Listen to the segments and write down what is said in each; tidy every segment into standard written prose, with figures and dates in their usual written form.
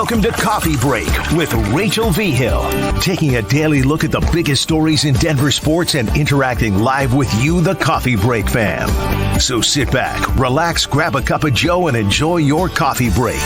Welcome to Coffee Break with Rachel Vigil, taking a daily look at the biggest stories in Denver sports and interacting live with you, the Coffee Break fam. So sit back, relax, grab a cup of joe, and enjoy your coffee break.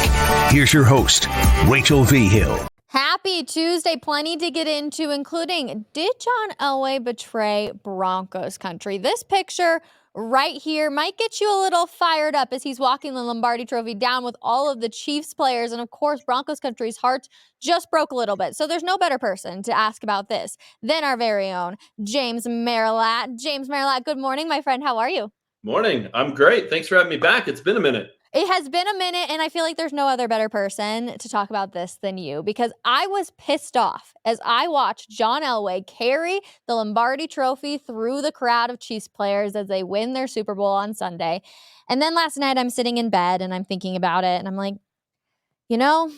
Here's your host, Rachel Vigil. Happy Tuesday. Plenty to get into, including, did John Elway betray Broncos Country? This picture right here might get you a little fired up as he's walking the Lombardi Trophy down with all of the Chiefs players. And of course, Broncos Country's heart just broke a little bit. So there's no better person to ask about this than our very own James Merilatt. James Merilatt, good morning, my friend. How are you? Morning. I'm great. Thanks for having me back. It's been a minute. It has been a minute, and I feel like there's no other better person to talk about this than you, because I was pissed off as I watched John Elway carry the Lombardi Trophy through the crowd of Chiefs players as they win their Super Bowl on Sunday. And then last night I'm sitting in bed and I'm thinking about it, and I'm like, you know,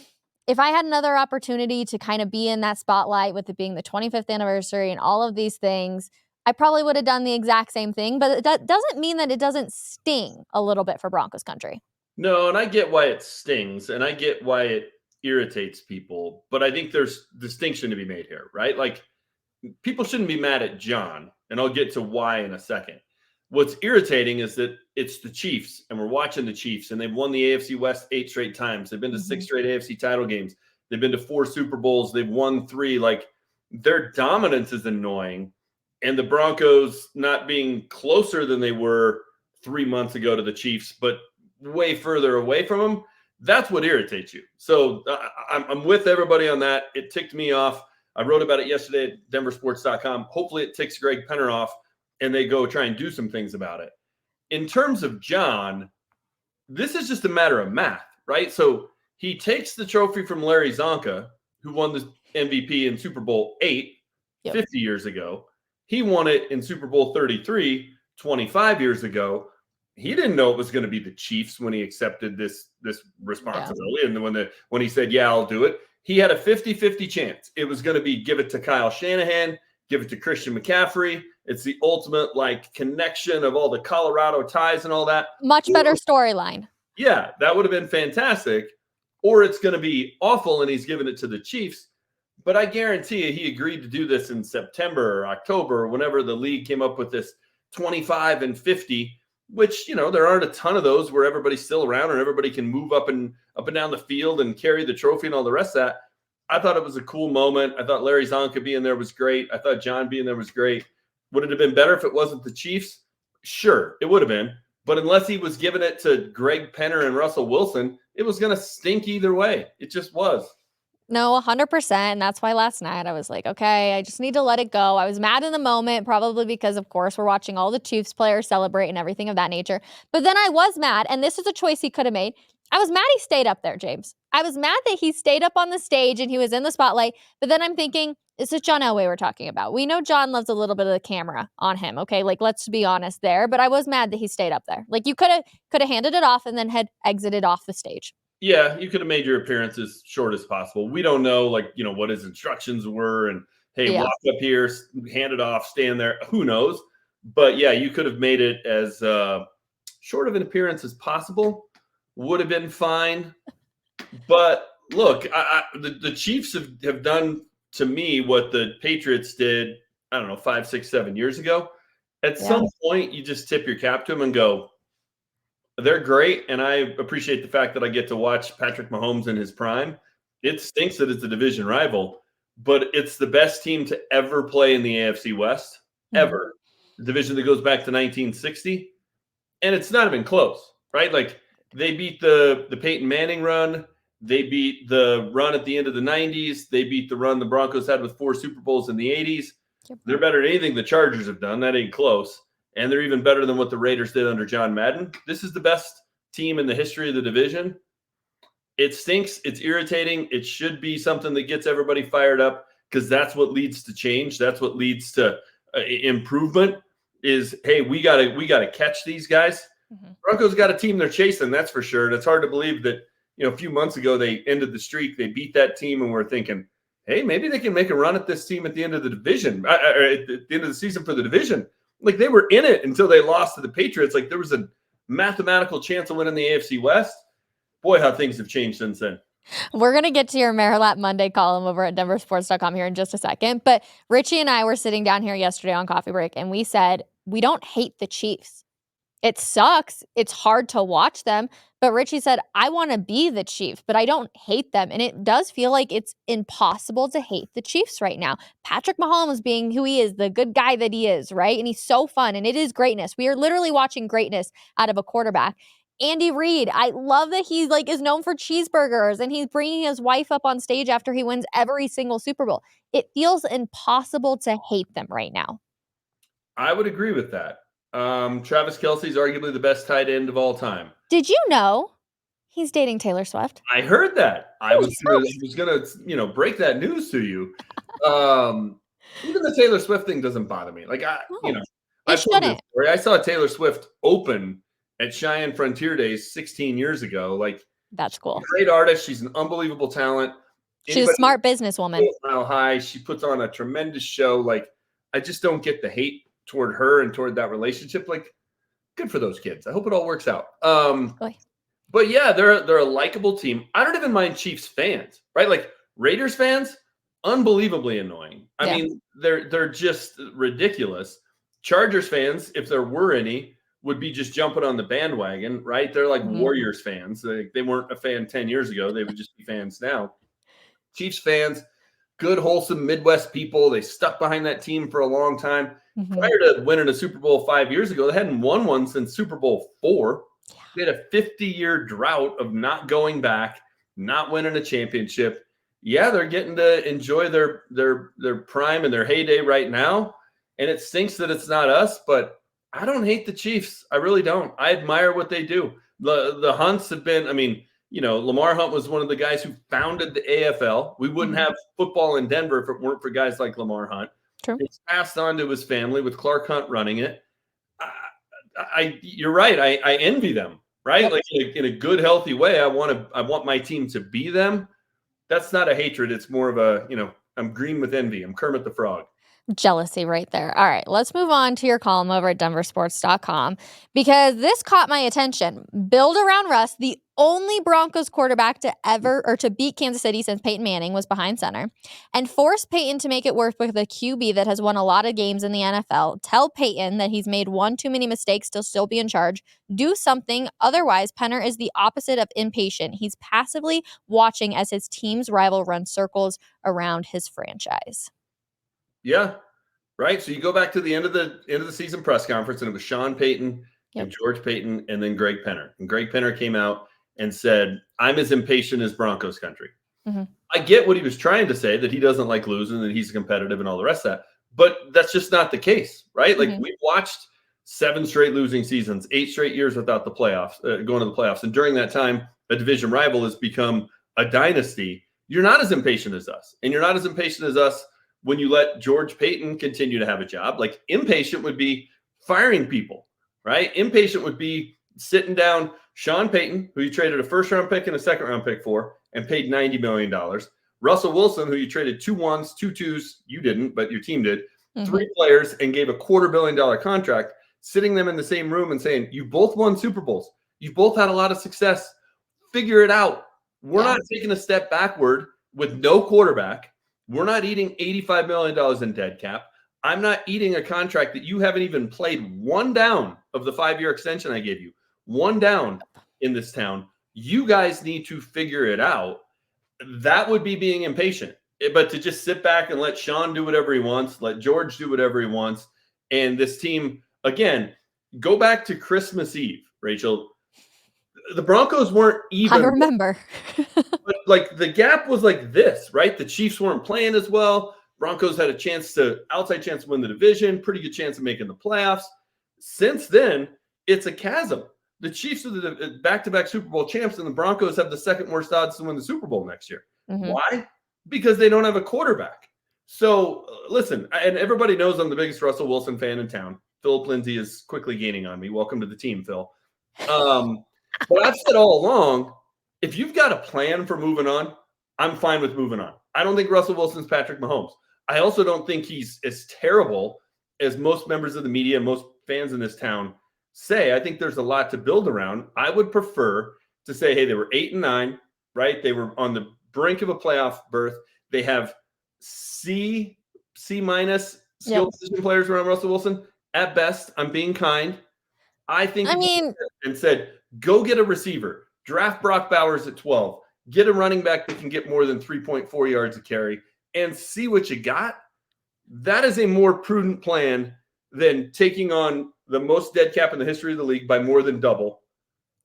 if I had another opportunity to kind of be in that spotlight with it being the 25th anniversary and all of these things, I probably would have done the exact same thing. But that doesn't mean that it doesn't sting a little bit for Broncos Country. No, and I get why it stings and I get why it irritates people, but I think there's distinction to be made here, right? Like, people shouldn't be mad at John, and I'll get to why in a second. What's irritating is that it's the Chiefs, and we're watching the Chiefs, and they've won the AFC West 8 straight times. They've been to 6 straight AFC title games. They've been to 4 Super Bowls. They've won 3. Like, their dominance is annoying, and the Broncos not being closer than they were 3 months ago to the Chiefs, but way further away from them, that's what irritates you. So I'm with everybody on that. It ticked me off. I wrote about it yesterday at denversports.com. Hopefully it ticks Greg Penner off and they go try and do some things about it. In terms of John, this is just a matter of math, right? So he takes the trophy from Larry Zonka, who won the MVP in Super Bowl 8 50 years ago. He won it in Super Bowl 33 25 years ago. He didn't know it was going to be the Chiefs when he accepted this responsibility. Yeah. And when he said, yeah, I'll do it, he had a 50-50 chance. It was going to be give it to Kyle Shanahan, give it to Christian McCaffrey. It's the ultimate connection of all the Colorado ties and all that. Much better storyline. Yeah, that would have been fantastic. Or it's going to be awful and he's giving it to the Chiefs. But I guarantee you he agreed to do this in September or October, or whenever the league came up with this 25 and 50. Which, there aren't a ton of those where everybody's still around and everybody can move up and down the field and carry the trophy and all the rest of that. I thought it was a cool moment. I thought Larry Zonka being there was great. I thought John being there was great. Would it have been better if it wasn't the Chiefs? Sure, it would have been. But unless he was giving it to Greg Penner and Russell Wilson, it was going to stink either way. It just was. No, 100%. And that's why last night I was like, okay, I just need to let it go. I was mad in the moment, probably because, of course, we're watching all the Chiefs players celebrate and everything of that nature. But then I was mad, and this is a choice he could have made. I was mad he stayed up there, James. I was mad that he stayed up on the stage and he was in the spotlight. But then I'm thinking, this is John Elway we're talking about. We know John loves a little bit of the camera on him, okay? Let's be honest there. But I was mad that he stayed up there. You could have handed it off and then had exited off the stage. Yeah, you could have made your appearance as short as possible. We don't know, what his instructions were. And, hey, walk up here, hand it off, stand there. Who knows? But, yeah, you could have made it as short of an appearance as possible. Would have been fine. But, look, the Chiefs have done to me what the Patriots did, 5, 6, 7 years ago. At some point, you just tip your cap to them and go, they're great, and I appreciate the fact that I get to watch Patrick Mahomes in his prime. It stinks that it's a division rival, but it's the best team to ever play in the AFC West, ever. The division that goes back to 1960, and it's not even close, right? They beat the Peyton Manning run. They beat the run at the end of the 90s. They beat the run the Broncos had with 4 Super Bowls in the 80s. Yep. They're better than anything the Chargers have done. That ain't close. And they're even better than what the Raiders did under John Madden. This is the best team in the history of the division. It stinks. It's irritating. It should be something that gets everybody fired up because that's what leads to change. That's what leads to improvement is, hey, we gotta catch these guys. Mm-hmm. Broncos got a team they're chasing, that's for sure. And it's hard to believe that, a few months ago they ended the streak. They beat that team and we're thinking, hey, maybe they can make a run at this team at the end of the division, or at the end of the season for the division. They were in it until they lost to the Patriots. There was a mathematical chance of winning the AFC West. Boy, how things have changed since then. We're going to get to your Merilatt Monday column over at denversports.com here in just a second. But Richie and I were sitting down here yesterday on coffee break, and we said, we don't hate the Chiefs. It sucks. It's hard to watch them. But Richie said, I want to be the Chiefs, but I don't hate them. And it does feel like it's impossible to hate the Chiefs right now. Patrick Mahomes being who he is, the good guy that he is, right? And he's so fun, and it is greatness. We are literally watching greatness out of a quarterback. Andy Reid, I love that he is known for cheeseburgers, and he's bringing his wife up on stage after he wins every single Super Bowl. It feels impossible to hate them right now. I would agree with that. Travis Kelce's arguably the best tight end of all time. Did you know he's dating Taylor Swift? I heard that. I was gonna break that news to you. Even the Taylor Swift thing doesn't bother me. I saw Taylor Swift open at Cheyenne Frontier Days 16 years ago. That's cool. Great artist. She's an unbelievable talent. She's a smart businesswoman. Mile high. She puts on a tremendous show. I just don't get the hate toward her and toward that relationship. Good for those kids. I hope it all works out. But yeah, they're a likable team. I don't even mind Chiefs fans, right? Raiders fans, unbelievably annoying. I mean, they're just ridiculous. Chargers fans, if there were any, would be just jumping on the bandwagon, right? They're like Warriors fans. They weren't a fan 10 years ago. They would just be fans now. Chiefs fans, good, wholesome Midwest people. They stuck behind that team for a long time. Prior to winning a Super Bowl 5 years ago, they hadn't won one since Super Bowl 4. They had a 50-year drought of not going back, not winning a championship. Yeah, they're getting to enjoy their prime and their heyday right now. And it stinks that it's not us, but I don't hate the Chiefs. I really don't. I admire what they do. The Hunts have been, Lamar Hunt was one of the guys who founded the AFL. We wouldn't have football in Denver if it weren't for guys like Lamar Hunt. True. It's passed on to his family with Clark Hunt running it. You're right. I envy them, right? In a good, healthy way. I want my team to be them. That's not a hatred. It's more of a, I'm green with envy. I'm Kermit the Frog. Jealousy right there. All right, let's move on to your column over at denversports.com because this caught my attention. Build around Russ, the only Broncos quarterback to beat Kansas City since Peyton Manning was behind center, and force Peyton to make it work with a QB that has won a lot of games in the NFL. Tell Peyton that he's made one too many mistakes to still be in charge. Do something. Otherwise, Penner is the opposite of impatient. He's passively watching as his team's rival runs circles around his franchise. Yeah, right. So you go back to the end of the season press conference, and it was Sean Payton and George Payton, and then Greg Penner. And Greg Penner came out and said, "I'm as impatient as Broncos Country." I get what he was trying to say, that he doesn't like losing, that he's competitive, and all the rest of that. But that's just not the case, right? We've watched 7 straight losing seasons, 8 straight years without the playoffs, going to the playoffs, and during that time, a division rival has become a dynasty. You're not as impatient as us, and you're not as impatient as us when you let George Payton continue to have a job. Impatient would be firing people, right? Impatient would be sitting down Sean Payton, who you traded a first-round pick and a second-round pick for and paid $90 million. Russell Wilson, who you traded 2 1s, 2 2s, you didn't, but your team did, 3 players and gave a $250 million contract, sitting them in the same room and saying, you both won Super Bowls. You both had a lot of success. Figure it out. We're not taking a step backward with no quarterback. We're not eating $85 million in dead cap. I'm not eating a contract that you haven't even played one down of the 5-year extension I gave you. One down in this town. You guys need to figure it out. That would be being impatient. But to just sit back and let Sean do whatever he wants, let George do whatever he wants, and this team, again, go back to Christmas Eve, Rachel. The Broncos weren't even. I remember. But the gap was like this, right? The Chiefs weren't playing as well. Broncos had a outside chance to win the division, pretty good chance of making the playoffs. Since then, it's a chasm. The Chiefs are the back-to-back Super Bowl champs, and the Broncos have the second worst odds to win the Super Bowl next year. Why? Because they don't have a quarterback. So listen, and everybody knows I'm the biggest Russell Wilson fan in town. Philip Lindsay is quickly gaining on me. Welcome to the team, Phil. But I've said all along, if you've got a plan for moving on, I'm fine with moving on. I don't think Russell Wilson's Patrick Mahomes. I also don't think he's as terrible as most members of the media and most fans in this town say. I think there's a lot to build around. I would prefer to say, hey, they were 8-9, right? They were on the brink of a playoff berth. They have C minus skill position players around Russell Wilson. At best, I'm being kind. I think and said, go get a receiver, draft Brock Bowers at 12, get a running back that can get more than 3.4 yards a carry, and see what you got. That is a more prudent plan than taking on the most dead cap in the history of the league by more than double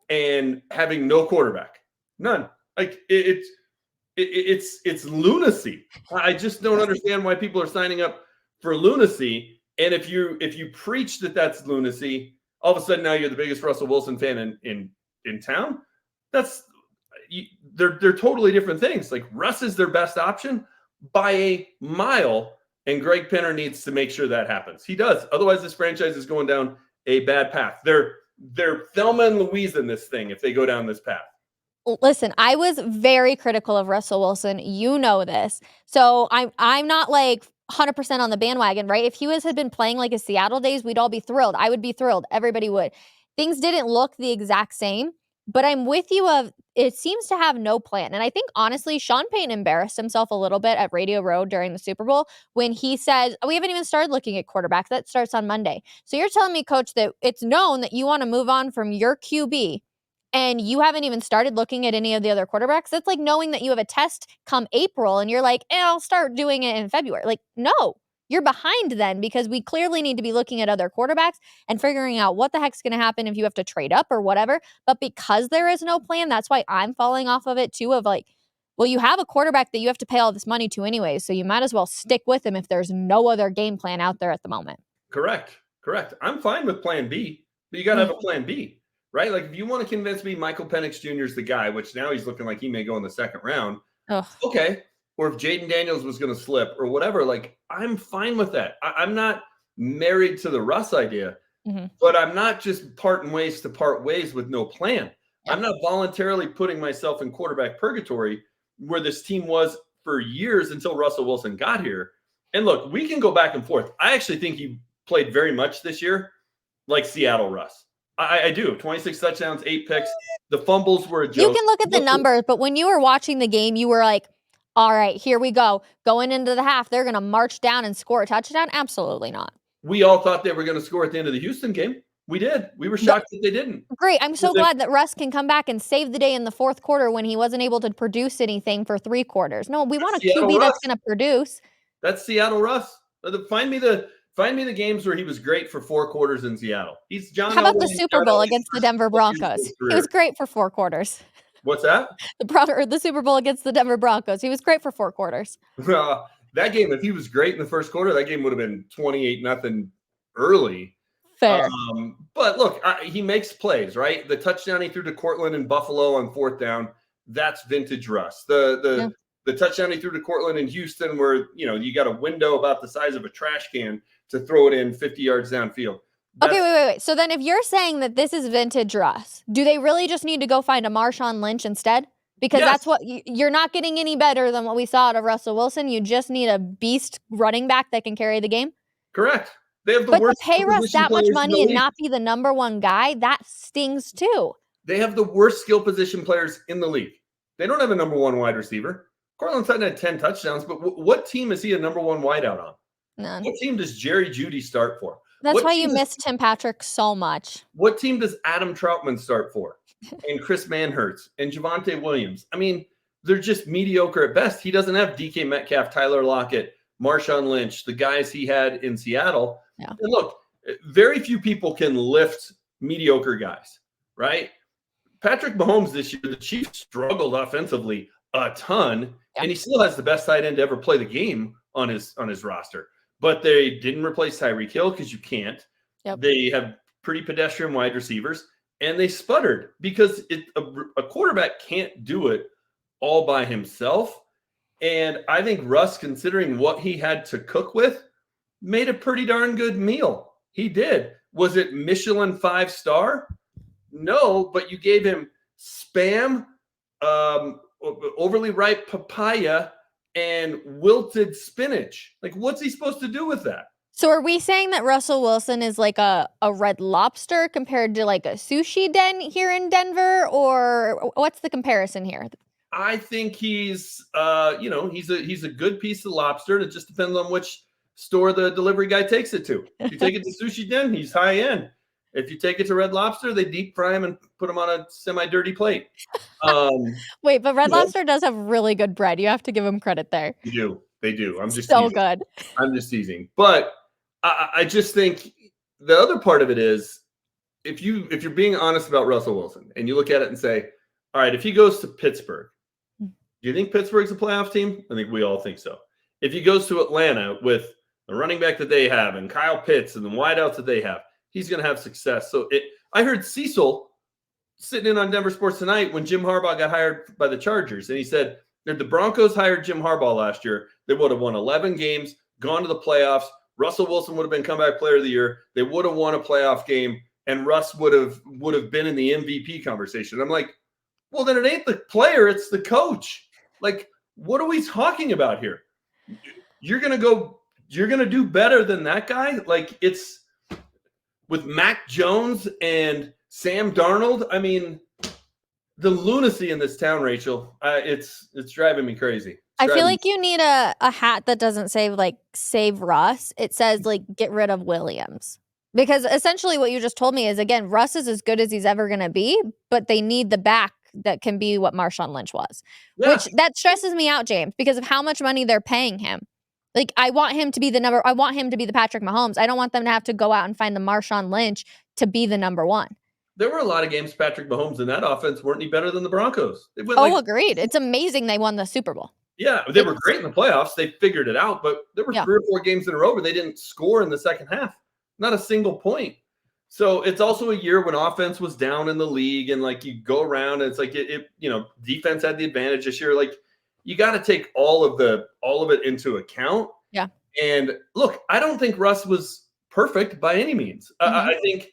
and having no quarterback. None. Like it's lunacy. I just don't understand why people are signing up for lunacy. And if you preach that that's lunacy, all of a sudden now you're the biggest Russell Wilson fan in town. They're totally different things. Like Russ is their best option by a mile, and Greg Penner needs to make sure that happens. He does. Otherwise, this franchise is going down a bad path. They're Thelma and Louise in this thing if they go down this path. Listen, I was very critical of Russell Wilson. You know this. So I'm not like 100% on the bandwagon, right? If he had been playing like his Seattle days, we'd all be thrilled. I would be thrilled. Everybody would. Things didn't look the exact same, but I'm with you of it seems to have no plan. And I think, honestly, Sean Payton embarrassed himself a little bit at Radio Row during the Super Bowl when he said, we haven't even started looking at quarterbacks. That starts on Monday. So you're telling me, Coach, that it's known that you want to move on from your QB and you haven't even started looking at any of the other quarterbacks? That's like knowing that you have a test come April and you're like, I'll start doing it in February. Like, no. You're behind then because we clearly need to be looking at other quarterbacks and figuring out what the heck's going to happen if you have to trade up or whatever. But because there is no plan, that's why I'm falling off of it too, of like, well, you have a quarterback that you have to pay all this money to anyway, so you might as well stick with him if there's no other game plan out there at the moment. Correct. I'm fine with plan B, but you got to have a plan B, right? Like if you want to convince me Michael Penix Jr. is the guy, which now he's looking like he may go in the second round. Okay. Or if Jaden Daniels was going to slip or whatever, like I'm fine with that. I'm not married to the Russ idea, but I'm not just parting ways to part ways with no plan. I'm not voluntarily putting myself in quarterback purgatory where this team was for years until Russell Wilson got here. And look, we can go back and forth. I actually think he played very much this year like Seattle Russ. I do. 26 touchdowns, 8 picks. The fumbles were a joke. You can look at the numbers, but when you were watching the game, you were like, all right, here we go. Going into the half, they're going to march down and score a touchdown? Absolutely not. We all thought they were going to score at the end of the Houston game. We did. We were shocked that they didn't. Great. I'm so glad that Russ can come back and save the day in the fourth quarter when he wasn't able to produce anything for 3 quarters. No, we want a QB that's going to produce. That's Seattle Russ. Find me the games where he was great for 4 quarters in Seattle. He's John Elway. How about the Super Bowl against the Denver Broncos? He was great for 4 quarters. What's that? The Super Bowl against the Denver Broncos. He was great for 4 quarters. That game, if he was great in the first quarter, that game would have been 28-0 early. Fair. But look, he makes plays, right? The touchdown he threw to Cortland in Buffalo on 4th down, that's vintage Russ. The touchdown he threw to Cortland in Houston where, you got a window about the size of a trash can to throw it in 50 yards downfield. Okay, wait. So then if you're saying that this is vintage Russ, do they really just need to go find a Marshawn Lynch instead? Because that's what you're not getting any better than what we saw out of Russell Wilson. You just need a beast running back that can carry the game. Correct. They have the worst. But to pay Russ that much money and not be the number one guy, that stings too. They have the worst skill position players in the league. They don't have a number one wide receiver. Cortland Sutton had 10 touchdowns, but what team is he a number one wideout on? None. What team does Jerry Jeudy start for? That's why you miss Tim Patrick so much. What team does Adam Troutman start for? And Chris Manhertz and Javonte Williams. I mean, they're just mediocre at best. He doesn't have DK Metcalf, Tyler Lockett, Marshawn Lynch, the guys he had in Seattle. Yeah. And look, very few people can lift mediocre guys, right? Patrick Mahomes this year, the Chiefs struggled offensively a ton, and he still has the best tight end to ever play the game on his roster. But they didn't replace Tyreek Hill because you can't. Yep. They have pretty pedestrian wide receivers, and they sputtered because a quarterback can't do it all by himself. And I think Russ, considering what he had to cook with, made a pretty darn good meal. He did. Was it Michelin 5-star? No, but you gave him Spam, overly ripe papaya, and wilted spinach. Like, what's he supposed to do with that? So are we saying that Russell Wilson is like a Red Lobster compared to like a sushi den here in Denver? Or what's the comparison here? I think he's he's a good piece of lobster. It just depends on which store the delivery guy takes it to. If you take it to Sushi Den, he's high end. If you take it to Red Lobster, they deep fry him and put him on a semi-dirty plate. Wait, but Red Lobster does have really good bread. You have to give them credit there. They do. I'm just so teasing. Good. I'm just teasing. But I just think the other part of it is if you're being honest about Russell Wilson and you look at it and say, all right, if he goes to Pittsburgh, do you think Pittsburgh's a playoff team? I think we all think so. If he goes to Atlanta with the running back that they have and Kyle Pitts and the wideouts that they have, he's going to have success. So I heard Cecil sitting in on Denver Sports Tonight when Jim Harbaugh got hired by the Chargers. And he said, if the Broncos hired Jim Harbaugh last year, they would have won 11 games, gone to the playoffs. Russell Wilson would have been comeback player of the year. They would have won a playoff game, and Russ would have been in the MVP conversation. I'm like, well, then it ain't the player, it's the coach. Like, what are we talking about here? You're going to do better than that guy? Like, it's with Mac Jones and Sam Darnold. I mean, the lunacy in this town, Rachel, it's driving me crazy. I feel like you need a hat that doesn't say, like, save Russ. It says, like, get rid of Williams. Because essentially what you just told me is, again, Russ is as good as he's ever going to be, but they need the back that can be what Marshawn Lynch was. Yeah. Which, that stresses me out, James, because of how much money they're paying him. Like, I want him to be the Patrick Mahomes. I don't want them to have to go out and find the Marshawn Lynch to be the number one. There were a lot of games Patrick Mahomes in that offense weren't any better than the Broncos. Agreed. It's amazing they won the Super Bowl. Yeah, they were great in the playoffs. They figured it out, but there were 3 or 4 games in a row where they didn't score in the second half. Not a single point. So it's also a year when offense was down in the league, and like you go around and it's like defense had the advantage this year. Like, you got to take all of it into account. Yeah. And look, I don't think Russ was perfect by any means. I think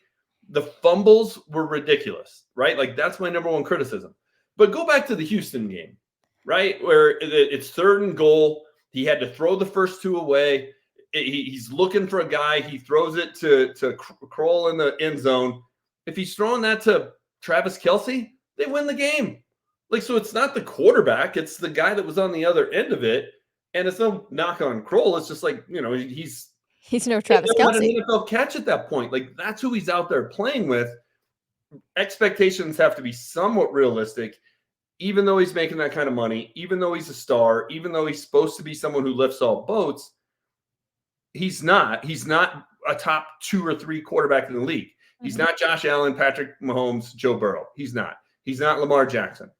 the fumbles were ridiculous, right? Like, that's my number one criticism. But go back to the Houston game, right? Where it's 3rd and goal. He had to throw the first 2 away. He's looking for a guy. He throws it to Kroll in the end zone. If he's throwing that to Travis Kelce, they win the game. Like, so it's not the quarterback. It's the guy that was on the other end of it. And it's no knock on Kroll. It's just like, he's no Travis Kelce. An NFL catch at that point. Like, that's who he's out there playing with. Expectations have to be somewhat realistic, even though he's making that kind of money, even though he's a star, even though he's supposed to be someone who lifts all boats. He's not a top 2 or 3 quarterback in the league. He's not Josh Allen, Patrick Mahomes, Joe Burrow. He's not Lamar Jackson.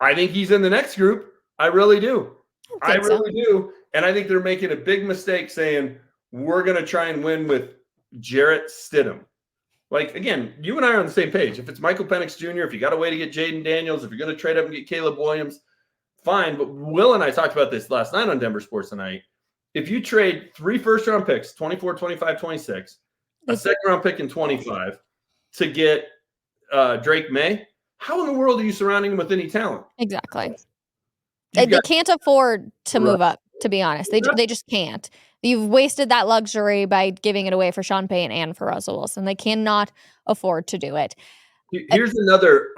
I think he's in the next group. I really do. I really do. And I think they're making a big mistake saying, we're going to try and win with Jarrett Stidham. Like, again, you and I are on the same page. If it's Michael Penix Jr., if you got a way to get Jaden Daniels, if you're going to trade up and get Caleb Williams, fine. But Will and I talked about this last night on Denver Sports Tonight. If you trade 3 first-round picks, 24, 25, 26, a second-round pick in 25 to get Drake May, how in the world are you surrounding him with any talent? Exactly. They can't afford to move up, to be honest. They just can't. You've wasted that luxury by giving it away for Sean Payton and for Russell Wilson. They cannot afford to do it. Here's another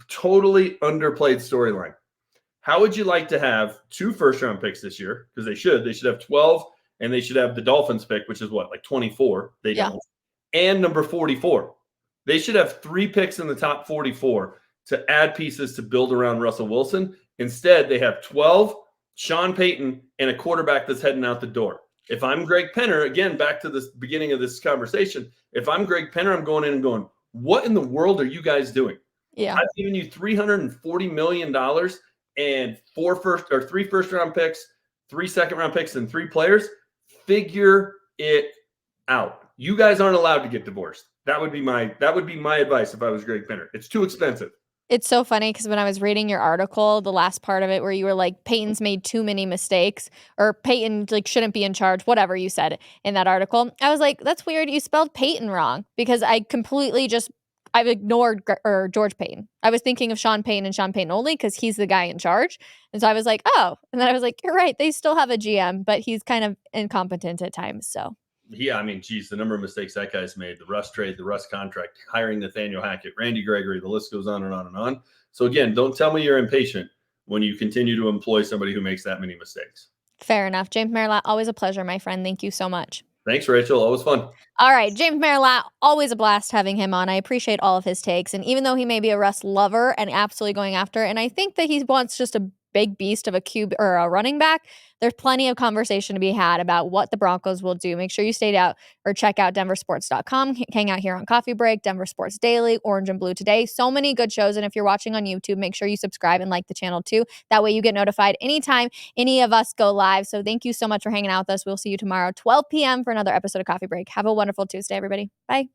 totally underplayed storyline. How would you like to have 2 first-round picks this year? Because they should have 12, and they should have the Dolphins pick, which is what, like 24? They don't. And number 44. They should have 3 picks in the top 44 to add pieces to build around Russell Wilson. Instead, they have 12, Sean Payton, and a quarterback that's heading out the door. If I'm Greg Penner, again, back to the beginning of this conversation, if I'm Greg Penner, I'm going in and going, what in the world are you guys doing? Yeah. I've given you $340 million and 3 first-round picks, 3 second-round picks, and 3 players. Figure it out. You guys aren't allowed to get divorced. That would be my advice if I was Greg Penner. It's too expensive. It's so funny because when I was reading your article, the last part of it where you were like, Peyton's made too many mistakes, or Peyton shouldn't be in charge, whatever you said in that article, I was like, that's weird. You spelled Peyton wrong, because I've ignored George Payton. I was thinking of Sean Payton and Sean Payton only because he's the guy in charge. And so I was like, oh. And then I was like, you're right. They still have a GM, but he's kind of incompetent at times. So yeah, I mean, geez, the number of mistakes that guy's made, the Russ trade, the Russ contract, hiring Nathaniel Hackett, Randy Gregory, the list goes on and on and on. So again, don't tell me you're impatient when you continue to employ somebody who makes that many mistakes. Fair enough. James Merilatt, always a pleasure, my friend. Thank you so much. Thanks, Rachel. Always fun. All right, James Merilatt, always a blast having him on. I appreciate all of his takes. And even though he may be a Russ lover and absolutely going after it, and I think that he wants just a big beast of a QB or a running back, there's plenty of conversation to be had about what the Broncos will do. Make sure you stay out or check out denversports.com. Hang out here on Coffee Break, Denver Sports Daily, Orange and Blue Today. So many good shows. And if you're watching on YouTube, make sure you subscribe and like the channel too. That way you get notified anytime any of us go live. So thank you so much for hanging out with us. We'll see you tomorrow, 12 p.m. for another episode of Coffee Break. Have a wonderful Tuesday, everybody. Bye.